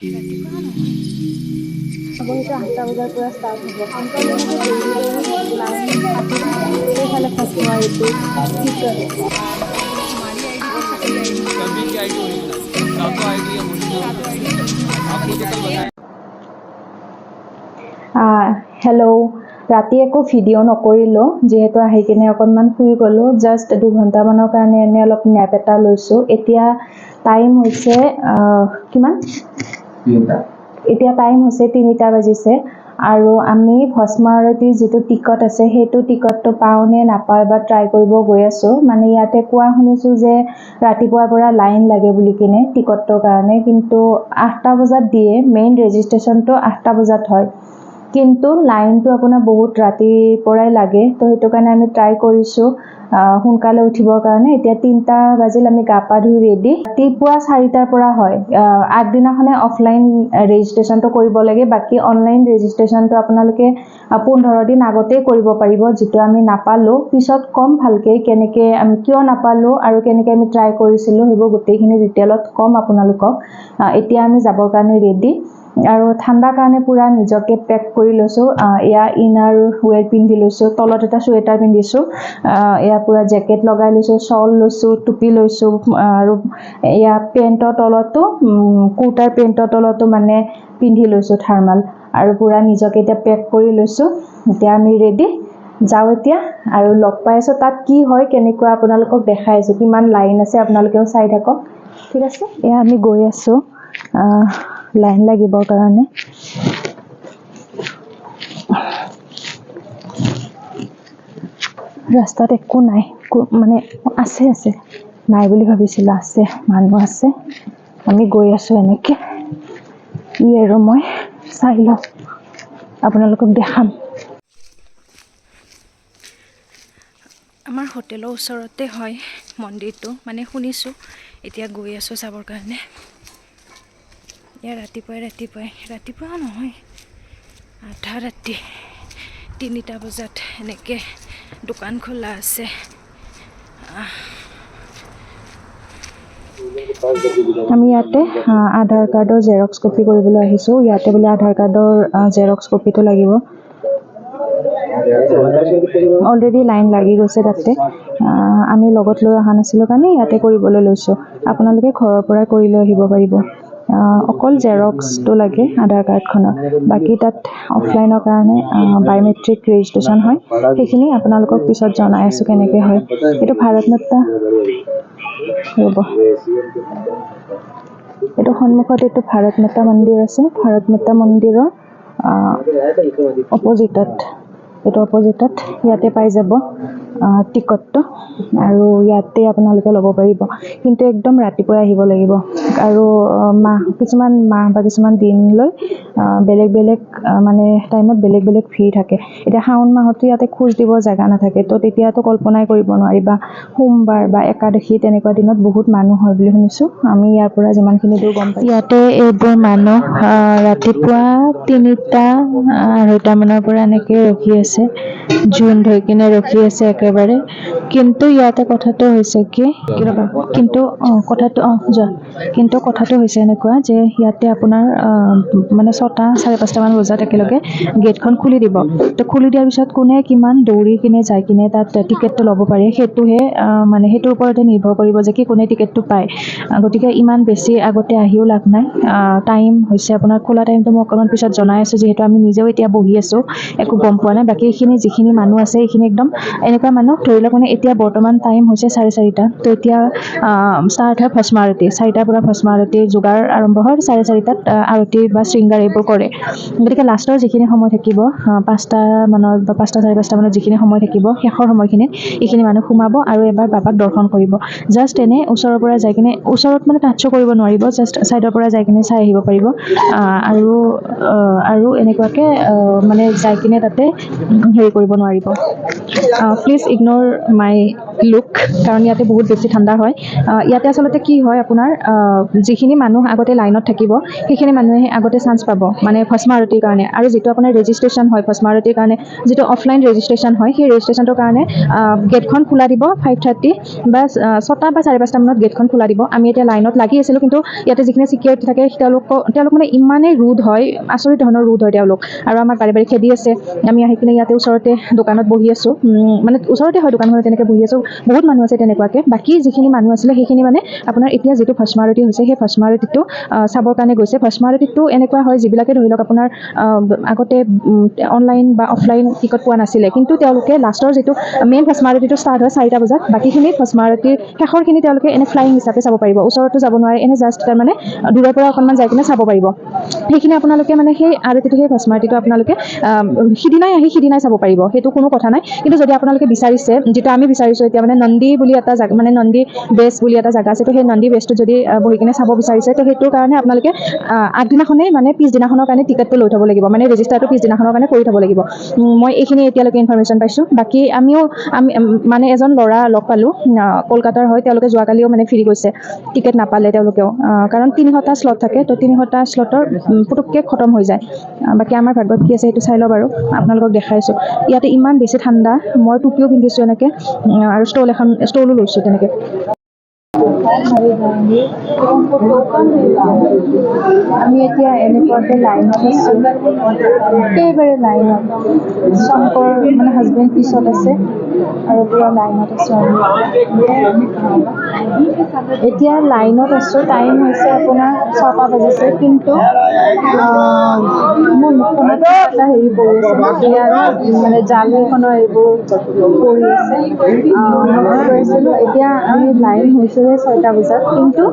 হ'ব সেইটো 8টা বজাৰ পৰা ষ্টাৰ্ট হ'ব কাউণ্টাৰ যেনেকৈ দেৰি লাইন পাতি সেইফালে ফচমাৰিটো টিকট हमारी आईडी तो सभी आईडी की आईडी ओरिजिनल सातों आईडी या ओरिजिनल आपको तो कल बताया হেল্ল' ৰাতি একো ভিডিঅ' নকৰিলোঁ যিহেতু আহি কিনে অকণমান শুই গ'লোঁ জাষ্ট 2 ঘণ্টামানৰ কাৰণে এনে অলপ নেপ এটা লৈছোঁ এতিয়া টাইম হৈছে কিমান এতিয়া টাইম হৈছে 3টা বাজিছে আৰু আমি ভস্ম আৰতিৰ যিটো টিকট আছে সেইটো টিকটটো পাওঁ নে নাপাওঁ এবাৰ ট্ৰাই কৰিব গৈ আছোঁ মানে ইয়াতে কোৱা শুনিছোঁ যে ৰাতিপুৱাৰ পৰা লাইন লাগে বুলি কিনে টিকটটোৰ কাৰণে কিন্তু 8টা বজাত দিয়ে মেইন ৰেজিষ্ট্ৰেশ্যনটো 8টা বজাত হয় কিন্তু লাইনটো আপোনাৰ বহুত ৰাতিৰ পৰাই লাগে তো সেইটো কাৰণে আমি ট্ৰাই কৰিছোঁ সোনকালে উঠিবৰ কাৰণে এতিয়া 3টা বাজিল আমি গা পা ধুই ৰেডি ৰাতিপুৱা 4টাৰ পৰা হয় আগদিনাখনে অফলাইন ৰেজিষ্ট্ৰেশ্যনটো কৰিব লাগে বাকি অনলাইন ৰেজিষ্ট্ৰেশ্যনটো আপোনালোকে 15 দিন আগতেই কৰিব পাৰিব যেটো আমি নাপালো পিছত কম ভালকে কেনেকে আমি কিয় নাপালো আৰু কেনেকে আমি ট্ৰাই কৰিছিলো হেবো গোটেইখিনি ডিটেইলত কম আপোনালোকক এতিয়া আমি যাবৰ কাৰণে ৰেডি আৰু ঠাণ্ডা কাৰণে পুৰা নিজকে পেক কৰি লৈছো ইয়া ইনাৰ ওৱেৰ পিন্ধি লৈছো তলত এটা সোৱেটাৰ পিন্ধিছো ইয়া পুৰা জেকেট লগাই লৈছো শল লৈছো টুপি লৈছো আৰু ইয়া পেন্টৰ তলতো কুটাৰ পেন্টৰ তলতো মানে পিন্ধি লৈছো থাৰ্মাল আৰু পুৰা নিজকে এটা পেক কৰি লৈছো এতিয়া আমি ৰেডি যাও এতিয়া আৰু লগ পাইছো তাত কি হয় কেনেকুৱা আপোনালোকক দেখাইছো কিমান লাইন আছে আপোনালোকেও চাই থাকক ঠিক আছে এয়া আমি গৈ আছো লাইন লাগিবৰ কাৰণে ৰাস্তাত একো নাই মানে আছে নাই বুলি ভাবিছিলো আছে মানুহ আছে আমি গৈ আছো এনেকে ই আৰু মই চাই লওঁ আপোনালোকক দেখাম আমাৰ হোটেলৰ ওচৰতে হয় মন্দিৰটো মানে শুনিছো এতিয়া গৈ আছো চাবৰ কাৰণে ইয়া ৰাতিপুৱা নহয় আধা ৰাতি 3টা বজাত এনেকে দোকান খোলা আছে আমি ইয়াতে আধাৰ কাৰ্ডৰ জেৰক্স কপি কৰিবলৈ আহিছো ইয়াতে বুলি আধাৰ কাৰ্ডৰ জেৰক্স কপিটো লাগিব অলৰেডি লাইন লাগি গৈছে তাতে আমি লগত লৈ অহা নাছিলো কাৰণে ইয়াতে কৰিবলৈ লৈছো আপোনালোকে ঘৰৰ পৰা কৰি লৈ আহিব পাৰিব অকল জেৰক্সটো লাগে আধাৰ কাৰ্ডখনৰ বাকি তাত অফলাইনৰ কাৰণে বায়োমেট্ৰিক ৰেজিষ্ট্ৰেশ্যন হয় সেইখিনি আপোনালোকক পিছত জনাই আছো কেনেকে হয় এটো ভাৰত মাতা ৰব এটো সন্মুখত এটো ভাৰত মাতা মন্দিৰ আছে ভাৰত মাতা মন্দিৰৰ অপজিটত এটো অপজিটত ইয়াতে পাই যাব টিকটটো আৰু ইয়াতে আপোনালোকে ল'ব পাৰিব কিন্তু একদম ৰাতিপুৱা আহিব লাগিব আৰু কিছুমান মাহ বা কিছুমান দিন লৈ বেলেগ মানে টাইমত বেলেগ ভিৰ থাকে এটা শাওন মাহত ইয়াতে খোজ দিব জায়গা নাথাকে তো তেতিয়াতো কল্পনাই কৰিব নোৱাৰিবা সোমবাৰ বা একাদশী তেনেকুৱা দিনত বহুত মানুহ হয় বুলি শুনিছো আমি ইয়াৰ পৰা যিমানখিনি দূৰ গম পাইছো ইয়াতে এইবোৰ মানুহ ৰাতিপুৱা 3টা 2টা মানৰ পৰা এনেকে ৰখি আছে জুন ধৰি কিনে ৰখি আছে একেবাৰে কিন্তু ইয়াতে কথাটো হৈছে কি কিন্তু কথাটো হৈছে এনেকুৱা যে ইয়াতে আপোনাৰ মানে 6টা 5:30 মান বজাত একেলগে গেটখন খুলি দিব তো খুলি দিয়াৰ পিছত কোনে কিমান দৌৰি কিনে যাই কিনে তাত টিকেটটো ল'ব পাৰে হেতুহে মানে হেতুৰ ওপৰতে নিৰ্ভৰ কৰিব যে কি কোনে টিকেটটো পায় গতিকে ইমান বেছি আগতে আহিও লাভ নাই টাইম হৈছে আপোনাৰ খোলা টাইমটো মই অকমান পিছত জনাই আছো যেহেতু আমি নিজেও এতিয়া বহি আছো একো গম পোৱা নাই বাকি এইখিনি যিখিনি মানুহ আছে এইখিনি একদম এনেকুৱা মানুহ ধৰি লওক মানে এতিয়া বৰ্তমান টাইম হৈছে 4:30 তো এতিয়া ষ্টাৰ্ট হয় ভস্ম আৰতি 4টাৰ পৰা ভস্ম আৰতিৰ যোগাৰ আৰম্ভ হয় 4:30 আৰতি বা শৃংগাৰ এইবোৰ কৰে গতিকে লাষ্টৰ যিখিনি সময় থাকিব 5টা মানত বা 5টা 5:30 মানত যিখিনি সময় থাকিব শেষৰ সময়খিনিত এইখিনি মানুহ সোমাব আৰু এবাৰ বাবাক দৰ্শন কৰিব জাষ্ট এনে ওচৰৰ পৰা যাই কিনে ওচৰত মানে টাচ কৰিব নোৱাৰিব জাষ্ট সাইডৰ পৰা যাই কিনে চাই আহিব পাৰিব আৰু এনেকুৱাকে মানে যাই কিনে তাতে হেৰি কৰিব নোৱাৰিব প্লিজ ইগনোৰ মাই লুক, কাৰণ ইয়াতে বহুত বেছি ঠাণ্ডা হয়। ইয়াতে আচলতে কি হয় আপোনাৰ যিখিনি মানুহ আগতে লাইনত থাকিব সেইখিনি মানুহে আগতে চান্স পাব মানে ভস্ম আৰতিৰ কাৰণে। আৰু যিটো আপোনাৰ ৰেজিষ্ট্ৰেশ্যন হয় ভস্ম আৰতিৰ কাৰণে, যিটো অফলাইন ৰেজিষ্ট্ৰেশ্যন হয়, সেই ৰেজিষ্ট্ৰেশ্যনটোৰ কাৰণে গেটখন খোলা দিব 5:30 বা 6টা বা 5:30 মানত গেটখন খোলা দিব। আমি এতিয়া লাইনত লাগি আছিলোঁ, কিন্তু ইয়াতে যিখিনি ছিকিউৰিটি থাকে তেওঁলোক মানে ইমানেই ৰুড হয়, আচৰিত ধৰণৰ ৰুড হয় তেওঁলোক। আৰু আমাৰ বাৰে বাৰে খেদি আছে। আমি আহি কিনে ইয়াতে ওচৰতে দোকানত বহি আছোঁ, মানে ওচৰতে হয় দোকানখনত, তেনেকৈ বহি আছোঁ। বহুত মানুহ আছে তেনেকুৱাকৈ। বাকী যিখিনি মানুহ আছিলে সেইখিনি মানে আপোনাৰ এতিয়া যিটো ভস্ম আৰতি হৈছে সেই ভস্ম আৰতিটো চাবৰ কাৰণে গৈছে। ভস্ম আৰতিটো এনেকুৱা হয় যিবিলাকে ধৰি লওক আপোনাৰ আগতে অনলাইন বা অফলাইন টিকট পোৱা নাছিলে, কিন্তু তেওঁলোকে লাষ্টৰ যিটো মেইন ভস্ম আৰতিটো ষ্টাৰ্ট হয় 4টা বজাত, বাকীখিনি ভস্ম আৰতিৰ শেষৰখিনি তেওঁলোকে এনে ফ্লাইং হিচাপে চাব পাৰিব। ওচৰতো যাব নোৱাৰে, এনে জাষ্ট তাৰমানে দূৰৰ পৰা অকণমান যাই কিনে চাব পাৰিব। সেইখিনি আপোনালোকে মানে সেই আৰতিটো সেই ভস্ম আৰতিটো আপোনালোকে সিদিনাই আহি সিদিনাই চাব পাৰিব, সেইটো কোনো কথা নাই। কিন্তু যদি আপোনালোকে বিচাৰিছে, যিটো আমি বিচাৰিছোঁ এতিয়া মানে নন্দী বুলি এটা জেগা, মানে নন্দী বেছ বুলি এটা জেগা আছে, তো সেই নন্দী বেছটোত যদি বহি কিনে চাব বিচাৰিছে, তো সেইটোৰ কাৰণে আপোনালোকে আগদিনাখনেই মানে পিছদিনাখনৰ কাৰণে টিকেটটো লৈ থ'ব লাগিব, মানে ৰেজিষ্টাৰটো পিছদিনাখনৰ কাৰণে কৰি থ'ব লাগিব। মই এইখিনি এতিয়ালৈকে ইনফৰমেশ্যন পাইছোঁ। বাকী আমি মানে এজন ল'ৰা লগ পালোঁ, কলকাতাৰ হয়, তেওঁলোকে যোৱাকালিও মানে ফিৰি গৈছে, টিকেট নাপালে তেওঁলোকেও, কাৰণ 300টা শ্লট থাকে, তো 300টা শ্লটৰ পুটুককৈ খতম হৈ যায়। বাকী আমাৰ ভাগ্যত কি আছে সেইটো চাই লওক। আৰু আপোনালোকক দেখাইছোঁ ইয়াতে ইমান বেছি ঠাণ্ডা। মই টুপিও পিন্ধিছোঁ এনেকৈ, আৰু ষ্টলো লৈছোঁ তেনেকৈ। আমি এতিয়া এনেকুৱাকৈ লাইনত আছোঁ, একেবাৰে লাইনত। শংকৰ মানে হাজবেণ্ড পিছত আছে আৰু পুৰা লাইনত আছোঁ আমি। এতিয়া লাইনত আছোঁ, টাইম হৈছে আপোনাৰ 6টা বাজিছে, কিন্তু মোৰ মুখখনত এটা হেৰি পৰি আছে, ইয়াৰ মানে জালখনৰ এইবোৰ পৰি আছে। মই কৈছিলোঁ এতিয়া আমি লাইন হৈছোঁহে 6টা বজাত, কিন্তু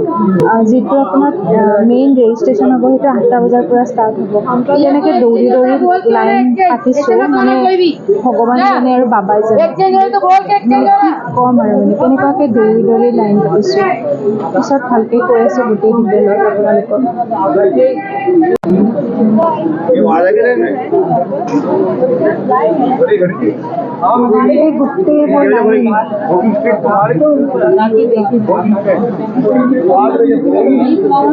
যিটো আপোনাৰ মেইন ৰেজিষ্ট্ৰেশ্যন হ'ব সেইটো 8টা বজাৰ পৰা ষ্টাৰ্ট হ'ব। তেনেকৈ দৌৰি দৌৰি লাইন পাতিছোঁ, মানে ভগৱান জানে আৰু বাবাই জানে, মানে কি ক'ম আৰু মানে কেনেকুৱাকৈ দৌৰি দৌৰি লাইন পাতিছোঁ। পিছত ভালকৈ কৈ আছোঁ গোটেই ডিটেইলত আপোনালোকক। এই গোটেইবোৰ লাইন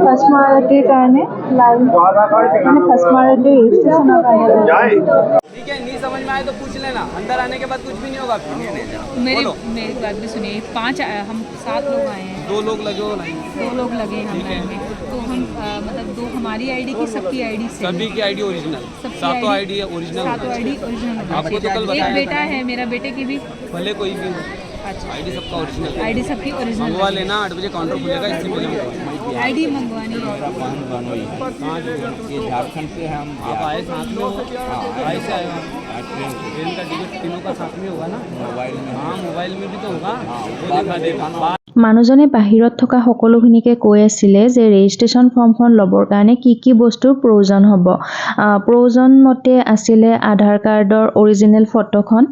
ভস্ম আৰতিৰ কাৰণে লাইন, মানে ভস্ম আৰতিৰ ৰেজিষ্ট্ৰেশ্যনৰ কাৰণে। ठीक है, नहीं समझ में आए तो पूछ लेना, अंदर आने के बाद कुछ भी नहीं होगा। मेरी बात भी सुनिए, 5 हम 7 लोग आए हैं, 2 लोग लगे हो लाइन, 2 लोग लगे हैं हम लाइन में, तो हम मतलब 2 हमारी आईडी की सबकी आईडी से, सभी की आईडी ओरिजिनल, सबकी सातों ID आईडी ओरिजिनल, सातों आईडी ओरिजिनल। आपको तो कल एक बताया बेटा है मेरा, बेटे की भी। भले कोई भी हो, अच्छा, आईडी सबका ओरिजिनल आईडी सबकी ओरिजिनल मंगवा लेना। 8 बजे काउंटर खुलेगा, इससे पहले आईडी मंगवानी है। ये झारखंड से हम आप आए साथ में हो, आए से आए हो, ट्रेन का टिकट तीनों का साथ में होगा ना, मोबाइल में। हाँ मोबाइल में भी तो होगा, वो दिखा देगा। মানুহজনে বাহিৰত থকা সকলোখিনিকে কৈ আছিলে যে ৰেজিষ্ট্ৰেশ্যন ফৰ্মখন ল'বৰ কাৰণে কি কি বস্তুৰ প্ৰয়োজন হ'ব। প্ৰয়োজন মতে আছিলে আধাৰ কাৰ্ডৰ অৰিজিনেল ফটোখন,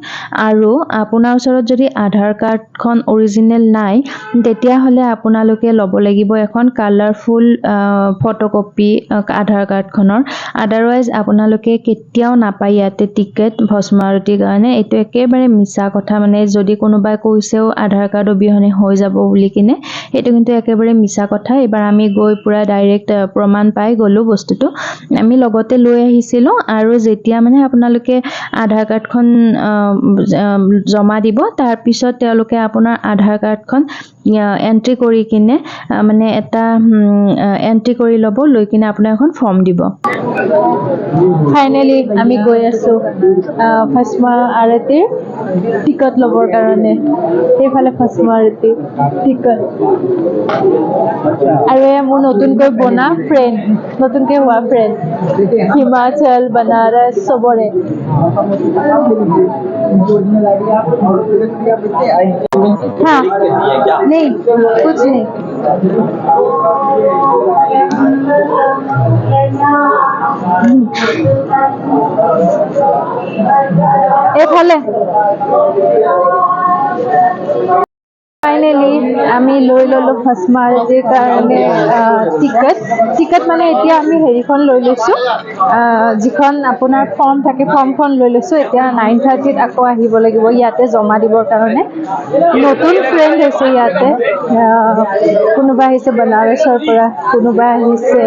আৰু আপোনাৰ ওচৰত যদি আধাৰ কাৰ্ডখন অৰিজিনেল নাই তেতিয়াহ'লে আপোনালোকে ল'ব লাগিব এখন কালাৰফুল ফটোকপি আধাৰ কাৰ্ডখনৰ। আদাৰৱাইজ আপোনালোকে কেতিয়াও নাপায় ইয়াতে টিকেট ভস্ম আৰতিৰ কাৰণে। এইটো একেবাৰে মিছা কথা, মানে যদি কোনোবাই কৈছেও আধাৰ কাৰ্ড অবিহনে হৈ যাব বুলি কিনে, সেইটো কিন্তু একেবাৰে মিছা কথা। এইবাৰ আমি গৈ পুৰা ডাইৰেক্ট প্ৰমাণ পাই গ'লোঁ বস্তুটো, আমি লগতে লৈ আহিছিলোঁ। আৰু যেতিয়া মানে আপোনালোকে আধাৰ কাৰ্ডখন জমা দিব, তাৰপিছত তেওঁলোকে আপোনাৰ আধাৰ কাৰ্ডখন এণ্ট্ৰি কৰি কিনে মানে এটা এণ্ট্ৰি কৰি ল'ব, লৈ কিনে আপোনাৰ এখন ফৰ্ম দিব। ফাইনেলি আমি গৈ আছোঁ ভস্ম আৰতিৰ টিকট ল'বৰ কাৰণে। সেইফালে ভস্ম আৰতি টিকট, আৰু এয়া মোৰ নতুনকৈ বনা ফ্ৰেণ্ড, নতুনকৈ হোৱা ফ্ৰেণ্ড, হিমাচল বানাৰস চবৰে। हाँ नहीं कुछ नहीं। এইফালে ফাইনেলি আমি লৈ ল'লোঁ ভস্মাৰতিৰ কাৰণে টিকেট মানে এতিয়া আমি হেৰিখন লৈ লৈছোঁ যিখন আপোনাৰ ফৰ্ম থাকে ফৰ্মখন লৈ লৈছোঁ এতিয়া 9:30 আকৌ আহিব লাগিব ইয়াতে জমা দিবৰ কাৰণে নতুন ফ্ৰেণ্ড হৈছে ইয়াতে কোনোবা আহিছে বনাৰসৰ পৰা কোনোবা আহিছে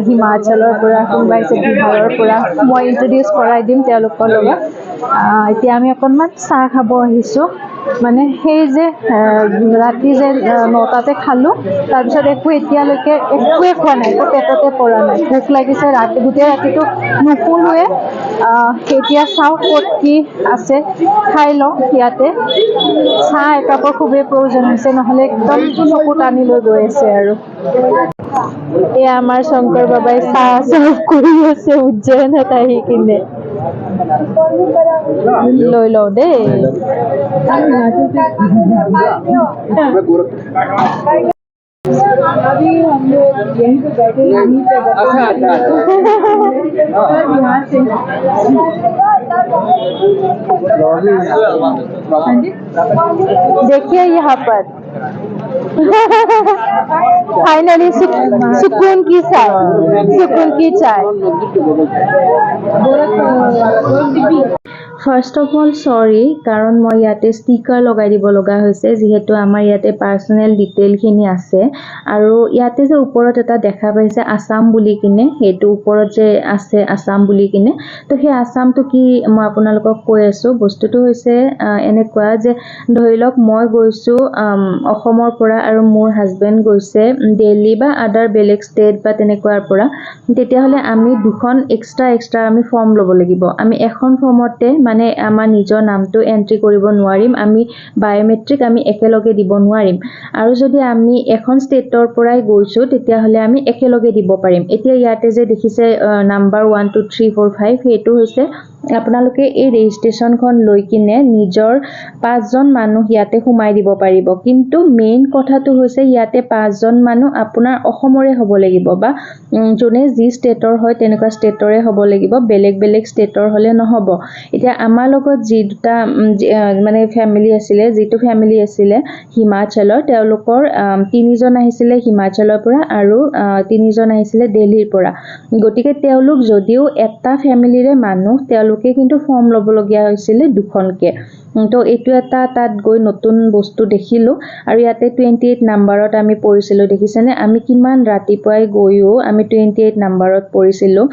হিমাচলৰ পৰা কোনোবা আহিছে বিহাৰৰ পৰা মই ইন্ট্ৰডিউচ কৰাই দিম তেওঁলোকৰ লগত এতিয়া আমি অকণমান চাহ খাব আহিছোঁ মানে সেই যে ৰাতি যে 9টাতে খালোঁ তাৰপিছত এতিয়ালৈকে একোৱে খোৱা নাই একো পেটতে পৰা নাই ভোক লাগিছে গোটেই ৰাতিটো নুশুলোৱে এতিয়া চাওঁ ক'ত কি আছে খাই লওঁ ইয়াতে চাহ একাপৰ খুবেই প্ৰয়োজন হৈছে নহ'লে একদম চকু টানি লৈ গৈ আছে আৰু এয়া আমাৰ শংকৰ বাবাই চাহ চাৰ্ভ কৰি আছে উজ্জয়নত আহি কিনে লৈ লওঁ দেই अभी हम लोग यहीं पे बैठे यहीं पे देखिए यहाँ पर फाइनली सुकून की चाय ফাৰ্ষ্ট অফ অল চৰি কাৰণ মই ইয়াতে ষ্টিকাৰ লগাই দিব লগা হৈছে যিহেতু আমাৰ ইয়াতে পাৰ্চনেল ডিটেইলখিনি আছে আৰু ইয়াতে যে ওপৰত এটা দেখা পাইছে আসাম বুলি কিনে সেইটো ওপৰত যে আছে আসাম বুলি কিনে তো সেই আসামটো কি মই আপোনালোকক কৈ আছোঁ বস্তুটো হৈছে এনেকুৱা যে ধৰি লওক মই গৈছোঁ অসমৰ পৰা আৰু মোৰ হাজবেণ্ড গৈছে দিল্লী বা আদাৰ বেলেগ ষ্টেট বা তেনেকুৱাৰ পৰা তেতিয়াহ'লে আমি দুখন এক্সট্ৰা আমি ফৰ্ম ল'ব লাগিব আমি এখন ফৰ্মতে মানে আমাৰ নিজৰ নামটো এন্ট্ৰি কৰিব নোৱাৰিম আমি বায়োমেট্ৰিক আমি একেলগে দিব নোৱাৰিম আৰু যদি আমি এখন ষ্টেটৰ পৰাই গৈছোঁ তেতিয়াহ'লে আমি একেলগে দিব পাৰিম এতিয়া ইয়াতে যে দেখিছে নাম্বাৰ 1 2 3 4 5 সেইটো হৈছে আপোনালোকে এই ৰেজিষ্ট্ৰেশ্যনখন লৈ কিনে নিজৰ 5জন মানুহ ইয়াতে সোমাই দিব পাৰিব কিন্তু মেইন কথাটো হৈছে ইয়াতে 5জন মানুহ আপোনাৰ অসমৰে হ'ব লাগিব বা যোনে যি ষ্টেটৰ হয় তেনেকুৱা ষ্টেটৰে হ'ব লাগিব বেলেগ ষ্টেটৰ হ'লে নহ'ব এতিয়া আমাৰ লগত যি দুটা মানে যিটো ফেমিলি আছিলে হিমাচলৰ তেওঁলোকৰ 3জন আহিছিলে হিমাচলৰ পৰা আৰু 3জন আহিছিলে দিল্লীৰ পৰা গতিকে তেওঁলোক যদিও এটা ফেমিলিৰে মানুহ তেওঁলোকে কিন্তু ফৰ্ম ল'বলগীয়া হৈছিলে দুখনকে তো এইটো এটা তাত গৈ নতুন বস্তু দেখিলোঁ আৰু ইয়াতে 28 নাম্বাৰত আমি পৰিছিলোঁ দেখিছেনে আমি কিমান ৰাতিপুৱাই গৈও আমি 28 নাম্বাৰত পৰিছিলোঁ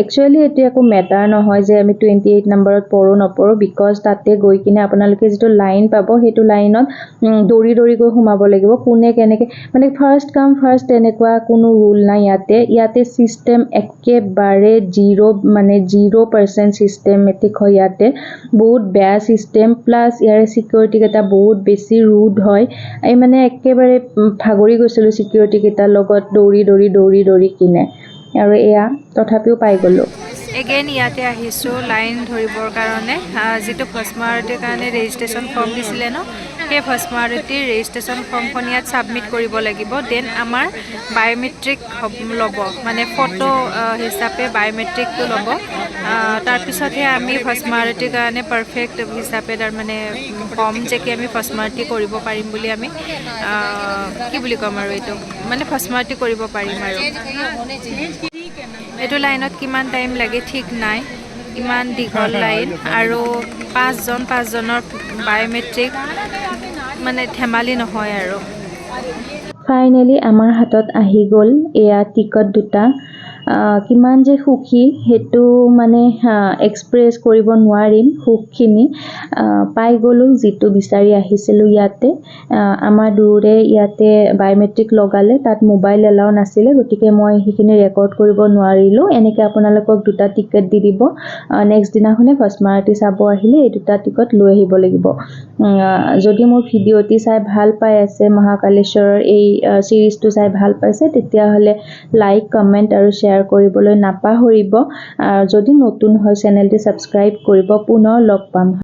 একচুৱেলি এইটো একো মেটাৰ নহয় যে আমি 28 নাম্বাৰত নপৰোঁ বিকজ তাতে গৈ কিনে আপোনালোকে যিটো লাইন পাব সেইটো লাইনত দৌৰি গৈ সোমাব লাগিব কোনে কেনেকৈ মানে ফাৰ্ষ্ট কাম ফাৰ্ষ্ট তেনেকুৱা কোনো ৰুল নাই ইয়াতে চিষ্টেম একেবাৰে 0% চিষ্টেমেটিক হয় ইয়াতে বহুত বেয়া চিষ্টেম প্লাছ ইয়াৰে চিকিউৰিটি কেইটা বহুত বেছি ৰুড হয় এই মানে একেবাৰে ভাগৰি গৈছিলোঁ চিকিউৰিটি কেইটাৰ লগত দৌৰি কিনে আৰু এয়া তথাপিও পাই গ'লোঁ এগেইন ইয়াতে আহিছোঁ লাইন ধৰিবৰ কাৰণে যিটো ভস্মাৰতিৰ কাৰণে ৰেজিষ্ট্ৰেশ্যন ফৰ্ম দিছিলে ন সেই ভস্মাৰতিৰ ৰেজিষ্ট্ৰেশ্যন ফৰ্মখন ইয়াত ছাবমিট কৰিব লাগিব দেন আমাৰ বায়োমেট্ৰিক ল'ব মানে ফটো হিচাপে বায়োমেট্ৰিকটো ল'ব তাৰপিছতহে আমি ভস্মাৰতিৰ কাৰণে পাৰফেক্ট হিচাপে তাৰমানে ফৰ্ম যে কি আমি ভস্মাৰতি কৰিব পাৰিম বুলি আমি কি বুলি ক'ম আৰু এইটো মানে ভস্মাৰতি কৰিব পাৰিম আৰু এইটো লাইনত কিমান টাইম লাগে ঠিক নাই ইমান দীঘল লাইন আৰু 5জনৰ বায়োমেট্ৰিক মানে ধেমালি নহয় আৰু ফাইনেলি আমাৰ হাতত আহি গ'ল এয়া টিকট দুটা কিমান যে সুখী সেইটো মানে এক্সপ্ৰেছ কৰিব নোৱাৰিম সুখখিনি পাই গ'লোঁ যিটো বিচাৰি আহিছিলোঁ ইয়াতে আমাৰ দুয়োৰে ইয়াতে বায়োমেট্ৰিক লগালে তাত মোবাইল এলাও নাছিলে গতিকে মই সেইখিনি ৰেকৰ্ড কৰিব নোৱাৰিলোঁ এনেকৈ আপোনালোকক দুটা টিকেট দি দিব নেক্সট দিনাখনে ভস্মাৰতি চাব আহিলে এই দুটা টিকট লৈ আহিব লাগিব যদি মোৰ ভিডিঅ'টি চাই ভাল পাই আছে মহাকালেশ্বৰৰ এই চিৰিজটো চাই ভাল পাইছে তেতিয়াহ'লে লাইক কমেণ্ট আৰু শ্বেয়াৰ কৰিবলৈ নাপাহৰিব যদি নতুন হয় চেনেলটি ছাবস্ক্ৰাইব কৰিব পুনৰ লগ পাম